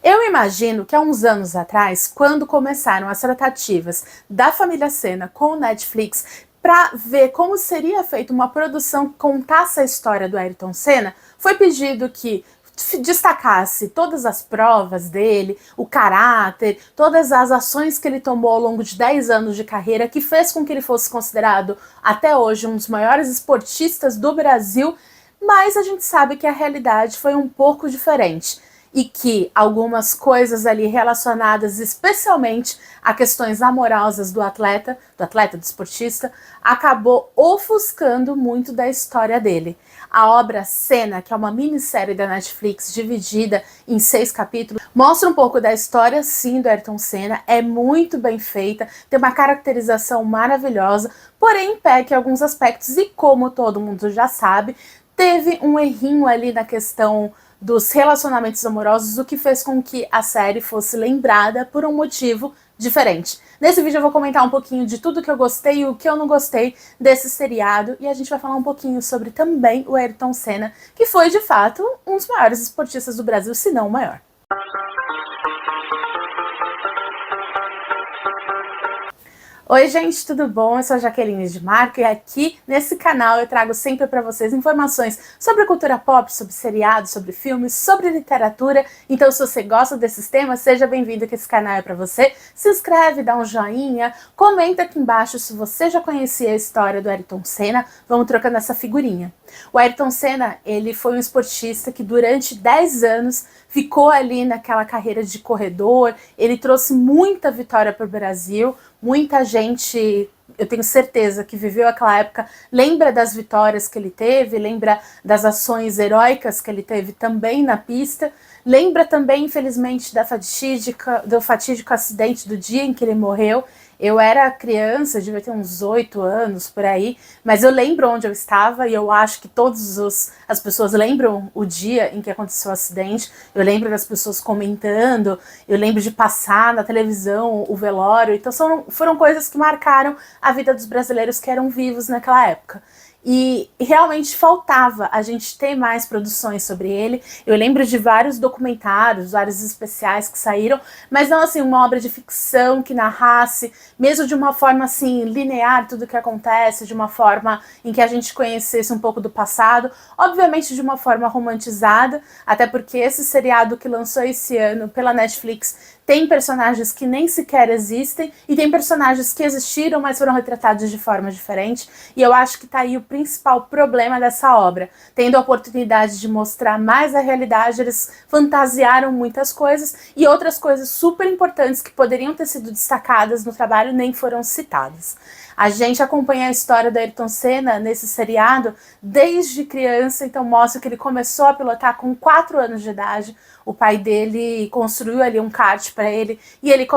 Eu imagino que há uns anos atrás, quando começaram as tratativas da família Senna com o Netflix para ver como seria feita uma produção que contasse a história do Ayrton Senna, foi pedido que destacasse todas as provas dele, o caráter, todas as ações que ele tomou ao longo de 10 anos de carreira, que fez com que ele fosse considerado até hoje um dos maiores esportistas do Brasil, mas a gente sabe que a realidade foi um pouco diferente e que algumas coisas ali relacionadas especialmente a questões amorosas do esportista, acabou ofuscando muito da história dele. A obra Senna, que é uma minissérie da Netflix dividida em 6 capítulos, mostra um pouco da história, sim, do Ayrton Senna, é muito bem feita, tem uma caracterização maravilhosa, porém peca em alguns aspectos e, como todo mundo já sabe, teve um errinho ali na questão dos relacionamentos amorosos, o que fez com que a série fosse lembrada por um motivo diferente. Nesse vídeo eu vou comentar um pouquinho de tudo que eu gostei e o que eu não gostei desse seriado, e a gente vai falar um pouquinho sobre também o Ayrton Senna, que foi de fato um dos maiores esportistas do Brasil, se não o maior. Oi gente, tudo bom? Eu sou a Jaqueline de Marco e aqui nesse canal eu trago sempre para vocês informações sobre cultura pop, sobre seriados, sobre filmes, sobre literatura. Então se você gosta desses temas, seja bem-vindo que esse canal é para você. Se inscreve, dá um joinha, comenta aqui embaixo se você já conhecia a história do Ayrton Senna. Vamos trocando essa figurinha. O Ayrton Senna, ele foi um esportista que durante 10 anos ficou ali naquela carreira de corredor, ele trouxe muita vitória para o Brasil, muita gente, eu tenho certeza, que viveu aquela época, lembra das vitórias que ele teve, lembra das ações heróicas que ele teve também na pista, lembra também, infelizmente, do fatídico acidente do dia em que ele morreu. Eu era criança, devia ter uns 8 anos por aí, mas eu lembro onde eu estava e eu acho que todas as pessoas lembram o dia em que aconteceu o acidente. Eu lembro das pessoas comentando, eu lembro de passar na televisão o velório. Então foram coisas que marcaram a vida dos brasileiros que eram vivos naquela época. E realmente faltava a gente ter mais produções sobre ele. Eu lembro de vários documentários, vários especiais que saíram, mas não assim uma obra de ficção que narrasse, mesmo de uma forma assim linear tudo o que acontece, de uma forma em que a gente conhecesse um pouco do passado, obviamente de uma forma romantizada, até porque esse seriado que lançou esse ano pela Netflix tem personagens que nem sequer existem e tem personagens que existiram, mas foram retratados de forma diferente. E eu acho que tá aí o principal problema dessa obra. Tendo a oportunidade de mostrar mais a realidade, eles fantasiaram muitas coisas e outras coisas super importantes que poderiam ter sido destacadas no trabalho nem foram citadas. A gente acompanha a história do Ayrton Senna nesse seriado desde criança, então mostra que ele começou a pilotar com 4 anos de idade. O pai dele construiu ali um kart para ele e ele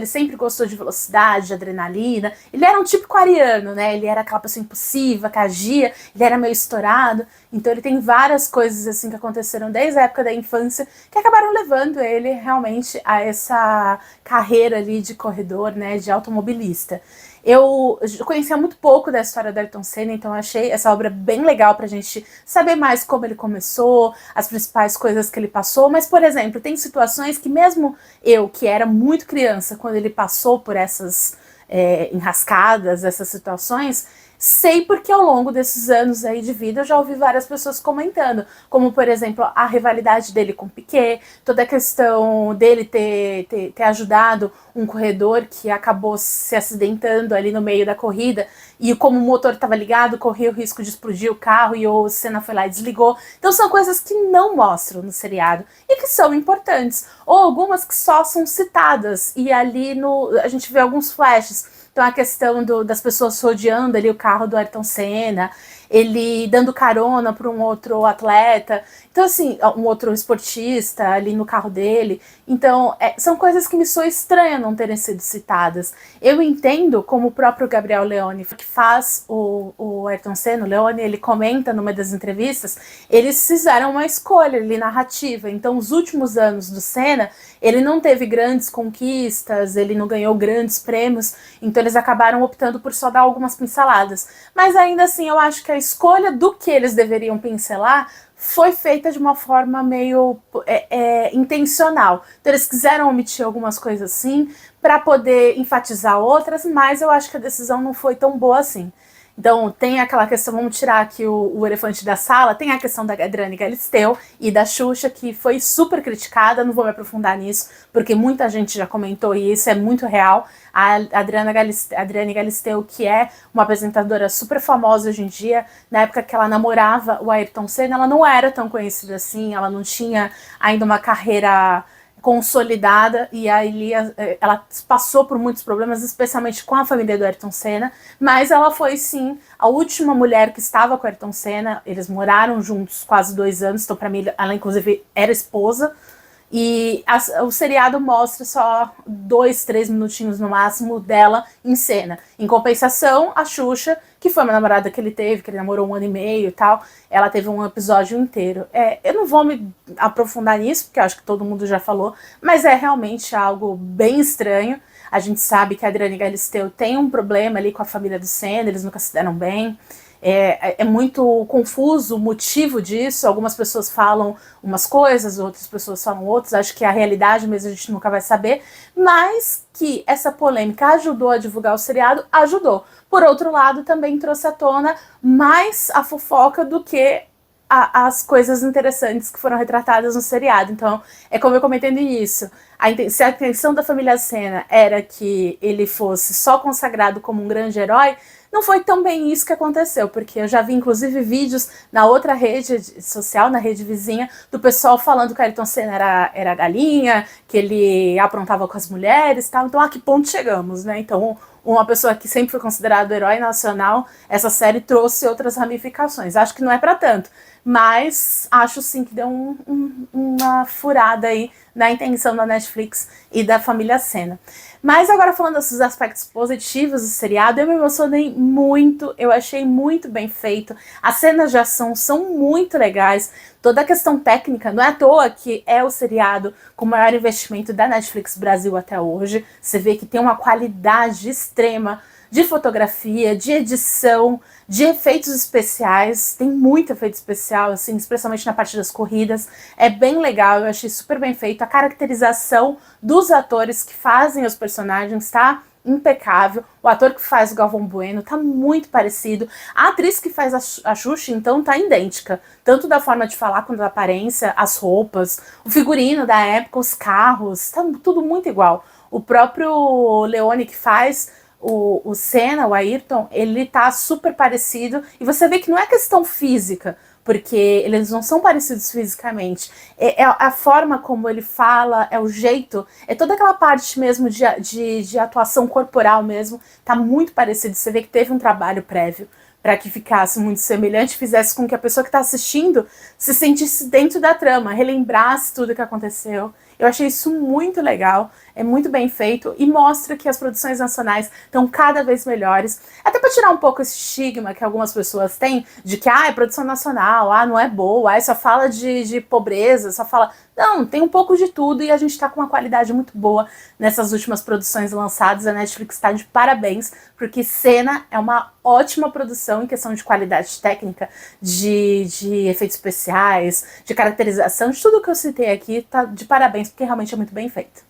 sempre gostou de velocidade, de adrenalina. Ele era um típico ariano, né? Ele era aquela pessoa impulsiva, que agia, ele era meio estourado. Então ele tem várias coisas assim que aconteceram desde a época da infância que acabaram levando ele realmente a essa carreira ali de corredor, né, de automobilista. Eu conhecia muito pouco da história do Ayrton Senna, então eu achei essa obra bem legal pra gente saber mais como ele começou, as principais coisas que ele passou, mas, por exemplo, tem situações que mesmo eu, que era muito criança, quando ele passou por essas enrascadas, essas situações, sei porque ao longo desses anos aí de vida eu já ouvi várias pessoas comentando, como por exemplo a rivalidade dele com Piquet, toda a questão dele ter ajudado um corredor que acabou se acidentando ali no meio da corrida e como o motor estava ligado, corria o risco de explodir o carro e o Senna foi lá e desligou. Então são coisas que não mostram no seriado e que são importantes, ou algumas que só são citadas e ali a gente vê alguns flashes. Então a questão das pessoas rodeando ali o carro do Ayrton Senna, ele dando carona para um outro atleta, então assim, um outro esportista ali no carro dele. Então são coisas que me soam estranhas não terem sido citadas. Eu entendo como o próprio Gabriel Leone, que faz o Ayrton Senna, o Leone, ele comenta numa das entrevistas, eles fizeram uma escolha ali narrativa. Então os últimos anos do Senna, ele não teve grandes conquistas, ele não ganhou grandes prêmios, então eles acabaram optando por só dar algumas pinceladas. Mas ainda assim eu acho que a escolha do que eles deveriam pincelar foi feita de uma forma meio intencional. Então eles quiseram omitir algumas coisas assim para poder enfatizar outras, mas eu acho que a decisão não foi tão boa assim. Então tem aquela questão, vamos tirar aqui o elefante da sala, tem a questão da Adriane Galisteu e da Xuxa, que foi super criticada, não vou me aprofundar nisso, porque muita gente já comentou e isso é muito real. A Adriane Galisteu, que é uma apresentadora super famosa hoje em dia, na época que ela namorava o Ayrton Senna, ela não era tão conhecida assim, ela não tinha ainda uma carreira consolidada, e aí ela passou por muitos problemas, especialmente com a família do Ayrton Senna, mas ela foi sim a última mulher que estava com o Ayrton Senna. Eles moraram juntos quase 2 anos, então para mim ela inclusive era esposa. E o seriado mostra só 2, 3 minutinhos no máximo dela em cena. Em compensação, a Xuxa, que foi uma namorada que ele teve, que ele namorou 1 ano e meio e tal, ela teve um episódio inteiro. Eu não vou me aprofundar nisso, porque eu acho que todo mundo já falou, mas é realmente algo bem estranho. A gente sabe que a Adriane Galisteu tem um problema ali com a família do Senna, eles nunca se deram bem. É muito confuso o motivo disso. Algumas pessoas falam umas coisas, outras pessoas falam outras. Acho que a realidade mesmo a gente nunca vai saber. Mas que essa polêmica ajudou a divulgar o seriado, ajudou. Por outro lado, também trouxe à tona mais a fofoca do que as coisas interessantes que foram retratadas no seriado. Então, é como eu comentei no início, se a intenção da família Senna era que ele fosse só consagrado como um grande herói, não foi tão bem isso que aconteceu, porque eu já vi inclusive vídeos na outra rede social, na rede vizinha, do pessoal falando que o Ayrton Senna era galinha, que ele aprontava com as mulheres e tal. Então, a que ponto chegamos, né? Então, uma pessoa que sempre foi considerado herói nacional, essa série trouxe outras ramificações. Acho que não é para tanto, mas acho sim que deu uma furada aí na intenção da Netflix e da família Senna. Mas agora falando dos aspectos positivos do seriado, eu me emocionei muito, eu achei muito bem feito, as cenas de ação são muito legais, toda a questão técnica, não é à toa que é o seriado com o maior investimento da Netflix Brasil até hoje. Você vê que tem uma qualidade extrema de fotografia, de edição, de efeitos especiais. Tem muito efeito especial, assim, especialmente na parte das corridas. É bem legal, eu achei super bem feito. A caracterização dos atores que fazem os personagens tá impecável. O ator que faz o Galvão Bueno tá muito parecido. A atriz que faz a Xuxa, então, tá idêntica. Tanto da forma de falar quanto da aparência, as roupas, o figurino da época, os carros, tá tudo muito igual. O próprio Leone que faz o Senna, o Ayrton, ele tá super parecido, e você vê que não é questão física, porque eles não são parecidos fisicamente, é a forma como ele fala, é o jeito, é toda aquela parte mesmo de atuação corporal mesmo, tá muito parecido. Você vê que teve um trabalho prévio para que ficasse muito semelhante, fizesse com que a pessoa que está assistindo se sentisse dentro da trama, relembrasse tudo que aconteceu. Eu achei isso muito legal, é muito bem feito e mostra que as produções nacionais estão cada vez melhores. Até para tirar um pouco esse estigma que algumas pessoas têm de que é produção nacional, não é boa, só fala de pobreza, só fala... Não, tem um pouco de tudo e a gente tá com uma qualidade muito boa nessas últimas produções lançadas. A Netflix está de parabéns, porque Senna é uma ótima produção em questão de qualidade técnica, de efeitos especiais, de caracterização, de tudo que eu citei aqui, tá de parabéns, porque realmente é muito bem feito.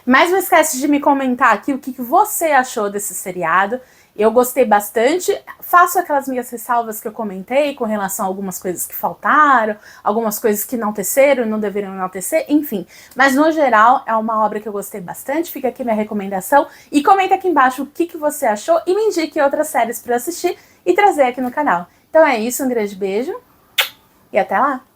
Mas não esquece de me comentar aqui o que você achou desse seriado. Eu gostei bastante, faço aquelas minhas ressalvas que eu comentei com relação a algumas coisas que faltaram, algumas coisas que enalteceram e não deveriam enaltecer, enfim. Mas no geral é uma obra que eu gostei bastante, fica aqui minha recomendação e comenta aqui embaixo o que você achou e me indique outras séries para assistir e trazer aqui no canal. Então é isso, um grande beijo e até lá!